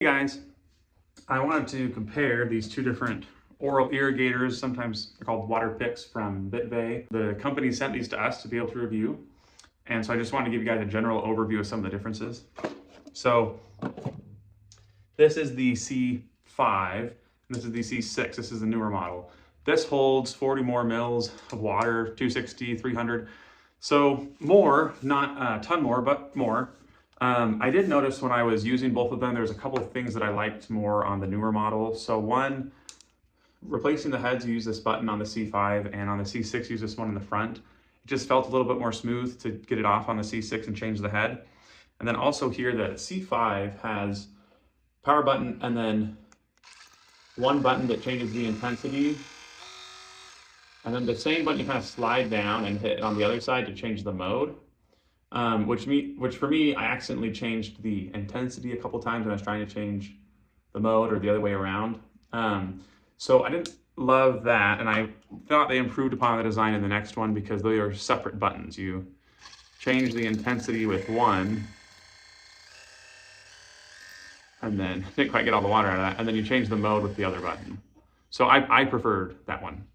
Hey guys, I wanted to compare these two different oral irrigators. Sometimes they're called water picks from Bitvae. The company sent these to us to be able to review. And so I just wanted to give you guys a general overview of some of the differences. So this is the C5, and this is the C6. This is the newer model. This holds 40 more mils of water, 260, 300. So more, not a ton more, but more. I did notice when I was using both of them, there's a couple of things that I liked more on the newer model. So one, replacing the heads, you use this button on the C5, and on the C6, use this one in the front. It just felt a little bit more smooth to get it off on the C6 and change the head. And then also here, the C5 has power button and then one button that changes the intensity. And then the same button you kind of slide down and hit on the other side to change the mode. Which for me, I accidentally changed the intensity a couple times when I was trying to change the mode or the other way around. So I didn't love that, and I thought they improved upon the design in the next one because they are separate buttons. You change the intensity with one, and then didn't quite get all the water out of that, and then you change the mode with the other button. So I preferred that one.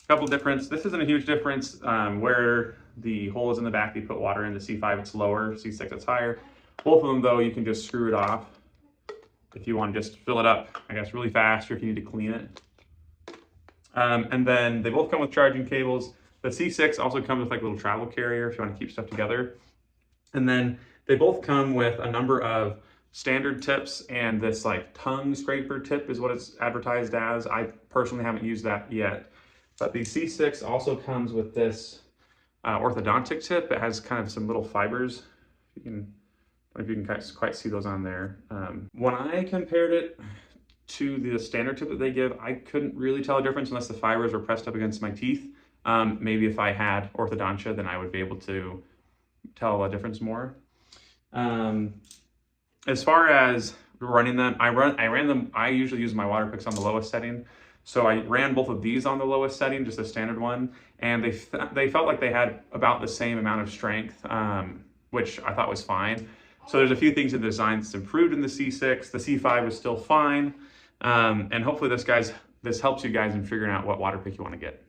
Couple difference. This isn't a huge difference. Where the hole is in the back, you put water in. The C5, it's lower. C6, it's higher. Both of them, though, you can just screw it off if you want to just fill it up, I guess, really fast, or if you need to clean it. And then they both come with charging cables. The C6 also comes with like a little travel carrier if you want to keep stuff together. And then they both come with a number of standard tips, and this like tongue scraper tip is what it's advertised as. I personally haven't used that yet. But the C6 also comes with this orthodontic tip. It has kind of some little fibers. I don't know if you can quite see those on there. When I compared it to the standard tip that they give, I couldn't really tell a difference unless the fibers were pressed up against my teeth. Maybe if I had orthodontia, then I would be able to tell a difference more. As far as running them, I usually use my water picks on the lowest setting. So I ran both of these on the lowest setting, just a standard one, and they felt like they had about the same amount of strength, which I thought was fine. So there's a few things in the design that's improved in the C6. The C5 is still fine, and hopefully this helps you guys in figuring out what water pick you want to get.